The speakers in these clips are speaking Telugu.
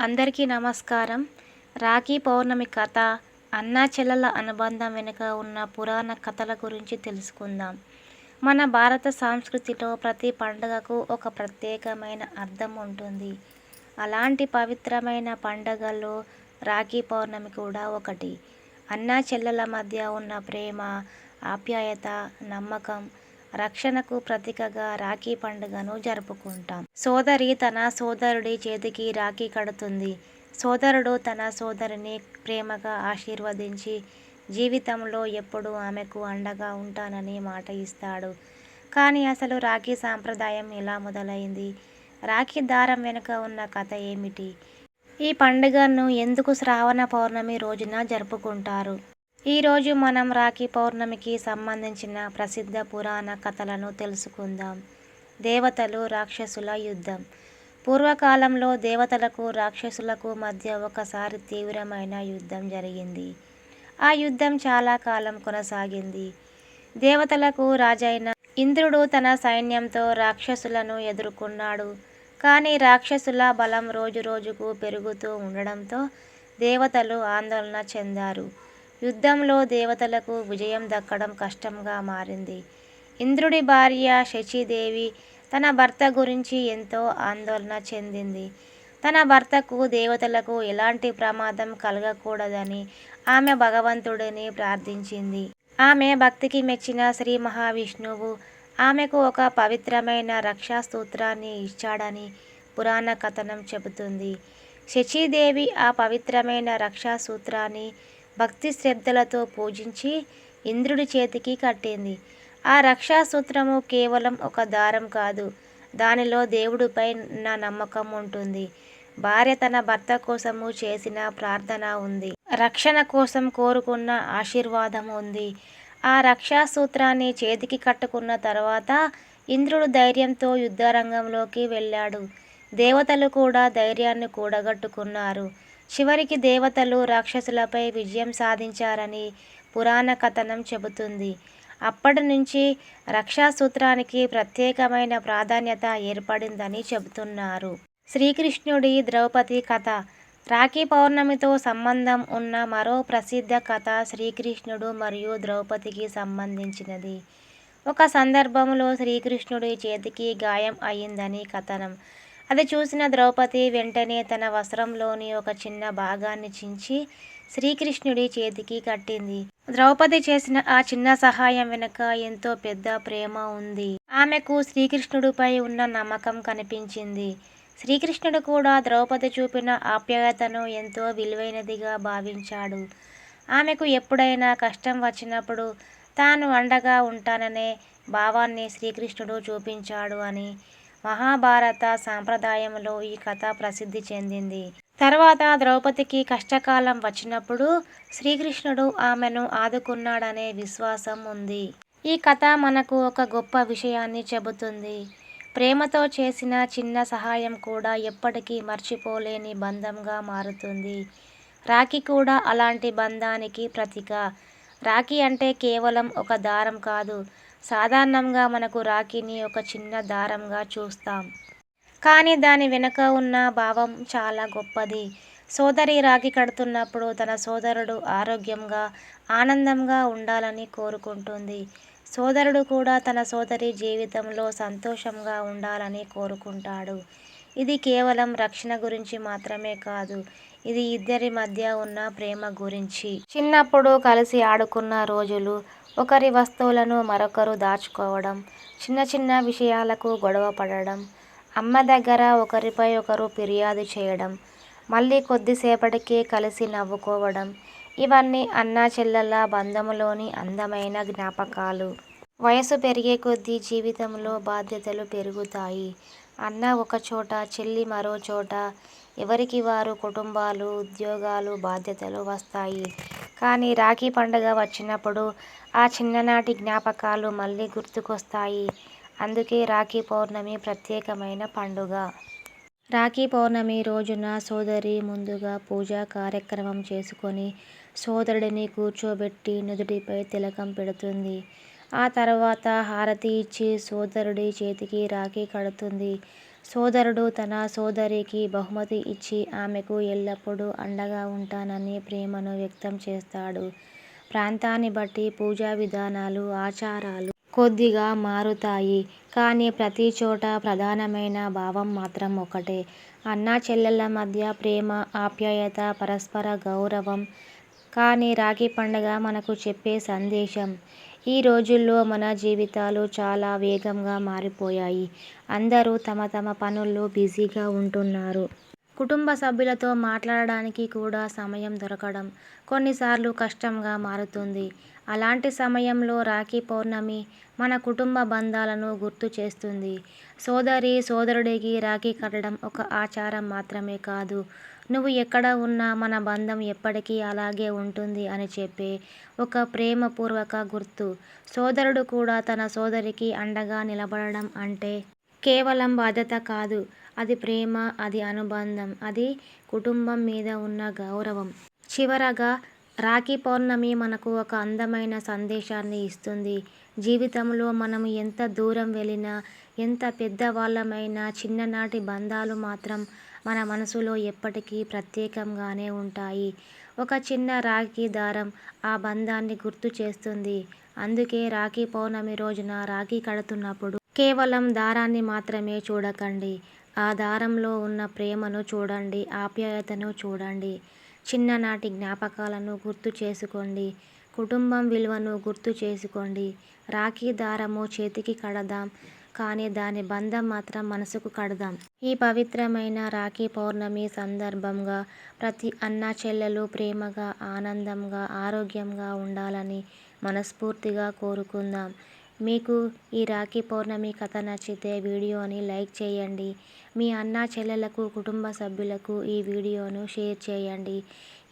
అందరికీ నమస్కారం. రాఖీ పౌర్ణమి కథ, అన్నా చెల్లెల అనుబంధం వెనుక ఉన్న పురాణ కథల గురించి తెలుసుకుందాం. మన భారత సంస్కృతిలో ప్రతి పండుగకు ఒక ప్రత్యేకమైన అర్థం ఉంటుంది. అలాంటి పవిత్రమైన పండుగల్లో రాఖీ పౌర్ణమి కూడా ఒకటి. అన్నా చెల్లెల మధ్య ఉన్న ప్రేమ, ఆప్యాయత, నమ్మకం, రక్షణకు ప్రతీకగా రాఖీ పండుగను జరుపుకుంటాం. సోదరి తన సోదరుడి చేతికి రాఖీ కడుతుంది. సోదరుడు తన సోదరిని ప్రేమగా ఆశీర్వదించి జీవితంలో ఎప్పుడూ ఆమెకు అండగా ఉంటానని మాట ఇస్తాడు. కానీ అసలు రాఖీ సాంప్రదాయం ఎలా మొదలైంది? రాఖీ దారం వెనుక ఉన్న కథ ఏమిటి? ఈ పండుగను ఎందుకు శ్రావణ పౌర్ణమి రోజున జరుపుకుంటారు? ఈరోజు మనం రాఖీ పౌర్ణమికి సంబంధించిన ప్రసిద్ధ పురాణ కథలను తెలుసుకుందాం. దేవతలు రాక్షసుల యుద్ధం. పూర్వకాలంలో దేవతలకు రాక్షసులకు మధ్య ఒకసారి తీవ్రమైన యుద్ధం జరిగింది. ఆ యుద్ధం చాలా కాలం కొనసాగింది. దేవతలకు రాజైన ఇంద్రుడు తన సైన్యంతో రాక్షసులను ఎదుర్కొన్నాడు. కానీ రాక్షసుల బలం రోజురోజుకు పెరుగుతూ ఉండడంతో దేవతలు ఆందోళన చెందారు. యుద్ధంలో దేవతలకు విజయం దక్కడం కష్టంగా మారింది. ఇంద్రుడి భార్య శచీదేవి తన భర్త గురించి ఎంతో ఆందోళన చెందింది. తన భర్తకు, దేవతలకు ఎలాంటి ప్రమాదం కలగకూడదని ఆమె భగవంతుడిని ప్రార్థించింది. ఆమె భక్తికి మెచ్చిన శ్రీ మహావిష్ణువు ఆమెకు ఒక పవిత్రమైన రక్షా సూత్రాన్ని ఇచ్చాడని పురాణ కథనం చెబుతుంది. శచీదేవి ఆ పవిత్రమైన రక్షా సూత్రాన్ని భక్తి శ్రద్ధలతో పూజించి ఇంద్రుడి చేతికి కట్టింది. ఆ రక్షా సూత్రము కేవలం ఒక దారం కాదు, దానిలో దేవుడిపై నా నమ్మకం ఉంటుంది. భార్య తన భర్త కోసము చేసిన ప్రార్థన ఉంది. రక్షణ కోసం కోరుకున్న ఆశీర్వాదం ఉంది. ఆ రక్షా సూత్రాన్ని చేతికి కట్టుకున్న తర్వాత ఇంద్రుడు ధైర్యంతో యుద్ధరంగంలోకి వెళ్ళాడు. దేవతలు కూడా ధైర్యాన్ని కూడగట్టుకున్నారు. చివరికి దేవతలు రాక్షసులపై విజయం సాధించారని పురాణ కథనం చెబుతుంది. అప్పటి నుంచి రక్షాసూత్రానికి ప్రత్యేకమైన ప్రాధాన్యత ఏర్పడిందని చెబుతున్నారు. శ్రీకృష్ణుడి ద్రౌపది కథ. రాఖీ పౌర్ణమితో సంబంధం ఉన్న మరో ప్రసిద్ధ కథ శ్రీకృష్ణుడు మరియు ద్రౌపదికి సంబంధించినది. ఒక సందర్భంలో శ్రీకృష్ణుడి చేతికి గాయం అయిందని కథనం. అది చూసిన ద్రౌపది వెంటనే తన వస్త్రంలోని ఒక చిన్న భాగాన్ని చించి శ్రీకృష్ణుడి చేతికి కట్టింది. ద్రౌపది చేసిన ఆ చిన్న సహాయం వెనుక ఎంతో పెద్ద ప్రేమ ఉంది. ఆమెకు శ్రీకృష్ణుడిపై ఉన్న నమ్మకం కనిపించింది. శ్రీకృష్ణుడు కూడా ద్రౌపది చూపిన ఆప్యాయతను ఎంతో విలువైనదిగా భావించాడు. ఆమెకు ఎప్పుడైనా కష్టం వచ్చినప్పుడు తాను అండగా ఉంటాననే భావాన్ని శ్రీకృష్ణుడు చూపించాడు అని మహాభారత సాంప్రదాయంలో ఈ కథ ప్రసిద్ధి చెందింది. తర్వాత ద్రౌపదికి కష్టకాలం వచ్చినప్పుడు శ్రీకృష్ణుడు ఆమెను ఆదుకున్నాడనే విశ్వాసం ఉంది. ఈ కథ మనకు ఒక గొప్ప విషయాన్ని చెబుతుంది. ప్రేమతో చేసిన చిన్న సహాయం కూడా ఎప్పటికీ మర్చిపోలేని బంధంగా మారుతుంది. రాఖీ కూడా అలాంటి బంధానికి ప్రతీక. రాఖీ అంటే కేవలం ఒక దారం కాదు. సాధారణంగా మనకు రాఖీని ఒక చిన్న దారంగా చూస్తాం. కానీ దాని వెనుక ఉన్న భావం చాలా గొప్పది. సోదరి రాఖీ కడుతున్నప్పుడు తన సోదరుడు ఆరోగ్యంగా, ఆనందంగా ఉండాలని కోరుకుంటుంది. సోదరుడు కూడా తన సోదరి జీవితంలో సంతోషంగా ఉండాలని కోరుకుంటాడు. ఇది కేవలం రక్షణ గురించి మాత్రమే కాదు, ఇది ఇద్దరి మధ్య ఉన్న ప్రేమ గురించి. చిన్నప్పుడు కలిసి ఆడుకున్న రోజులు, ఒకరి వస్తువులను మరొకరు దాచుకోవడం, చిన్న చిన్న విషయాలకు గొడవ పడడం, అమ్మ దగ్గర ఒకరిపై ఒకరు ఫిర్యాదు చేయడం, మళ్ళీ కొద్దిసేపటికే కలిసి నవ్వుకోవడం, ఇవన్నీ అన్నా చెల్లెళ్ళ బంధంలోని అందమైన జ్ఞాపకాలు. వయసు పెరిగే కొద్దీ జీవితంలో బాధ్యతలు పెరుగుతాయి. అన్న ఒక చోట, చెల్లి మరో చోట, ఎవరికి వారు కుటుంబాలు, ఉద్యోగాలు, బాధ్యతలు వస్తాయి. కానీ రాఖీ పండుగ వచ్చినప్పుడు ఆ చిన్ననాటి జ్ఞాపకాలు మళ్ళీ గుర్తుకొస్తాయి. అందుకే రాఖీ పౌర్ణమి ప్రత్యేకమైన పండుగ. రాఖీ పౌర్ణమి రోజున సోదరి ముందుగా పూజా కార్యక్రమం చేసుకొని సోదరుడిని కూర్చోబెట్టి నుదుటిపై తిలకం పెడుతుంది. ఆ తర్వాత హారతి ఇచ్చి సోదరుడి చేతికి రాఖీ కడుతుంది. సోదరుడు తన సోదరికి బహుమతి ఇచ్చి ఆమెకు ఎల్లప్పుడూ అండగా ఉంటానని ప్రేమను వ్యక్తం చేస్తాడు. ప్రాంతాన్ని బట్టి పూజా విధానాలు, ఆచారాలు కొద్దిగా మారుతాయి. కానీ ప్రతి చోట ప్రధానమైన భావం మాత్రం ఒకటే. అన్నా చెల్లెళ్ళ మధ్య ప్రేమ, ఆప్యాయత, పరస్పర గౌరవం. కానీ రాఖీ పండుగ మనకు చెప్పే సందేశం. ఈ రోజుల్లో మన జీవితాలు చాలా వేగంగా మారిపోయాయి. అందరూ తమ తమ పనుల్లో బిజీగా ఉంటున్నారు. కుటుంబ సభ్యులతో మాట్లాడడానికి కూడా సమయం దొరకడం కొన్నిసార్లు కష్టంగా మారుతుంది. అలాంటి సమయంలో రాఖీ పౌర్ణమి మన కుటుంబ బంధాలను గుర్తు చేస్తుంది. సోదరి సోదరుడికి రాఖీ కట్టడం ఒక ఆచారం మాత్రమే కాదు, నువ్వు ఎక్కడ ఉన్నా మన బంధం ఎప్పటికీ అలాగే ఉంటుంది అని చెప్పే ఒక ప్రేమపూర్వక గుర్తు. సోదరుడు కూడా తన సోదరికి అండగా నిలబడడం అంటే కేవలం బాధ్యత కాదు, అది ప్రేమ, అది అనుబంధం, అది కుటుంబం మీద ఉన్న గౌరవం. చివరగా రాఖీ పౌర్ణమి మనకు ఒక అందమైన సందేశాన్ని ఇస్తుంది. జీవితంలో మనం ఎంత దూరం వెళ్ళినా, ఎంత పెద్దవాళ్ళమైనా చిన్ననాటి బంధాలు మాత్రం మన మనసులో ఎప్పటికీ ప్రత్యేకంగానే ఉంటాయి. ఒక చిన్న రాఖీ దారం ఆ బంధాన్ని గుర్తు చేస్తుంది. అందుకే రాఖీ పౌర్ణమి రోజున రాఖీ కడుతున్నప్పుడు కేవలం దారాన్ని మాత్రమే చూడకండి, ఆ దారంలో ఉన్న ప్రేమను చూడండి, ఆప్యాయతను చూడండి. చిన్ననాటి జ్ఞాపకాలను గుర్తు చేసుకోండి, కుటుంబం విలువను గుర్తు చేసుకోండి. రాఖీ దారము చేతికి కడదాం, కానీ దాని బంధం మాత్రం మనసుకు కడదాం. ఈ పవిత్రమైన రాఖీ పౌర్ణమి సందర్భంగా ప్రతి అన్నా చెల్లెలు ప్రేమగా, ఆనందంగా, ఆరోగ్యంగా ఉండాలని మనస్ఫూర్తిగా కోరుకుందాం. మీకు ఈ రాఖీ పౌర్ణమి కథ నచ్చితే వీడియోని లైక్ చేయండి. మీ అన్నా చెల్లెలకు, కుటుంబ సభ్యులకు ఈ వీడియోను షేర్ చేయండి.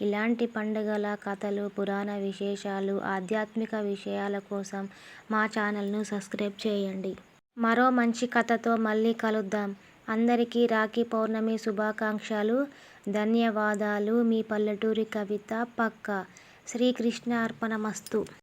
ఇలాంటి పండుగల కథలు, పురాణ విశేషాలు, ఆధ్యాత్మిక విషయాల కోసం మా ఛానల్ను సబ్స్క్రైబ్ చేయండి. మరో మంచి కథతో మళ్ళీ కలుద్దాం. అందరికీ రాఖీ పౌర్ణమి శుభాకాంక్షలు. ధన్యవాదాలు. మీ పల్లెటూరి కవిత పక్క. శ్రీకృష్ణ అర్పణమస్తు.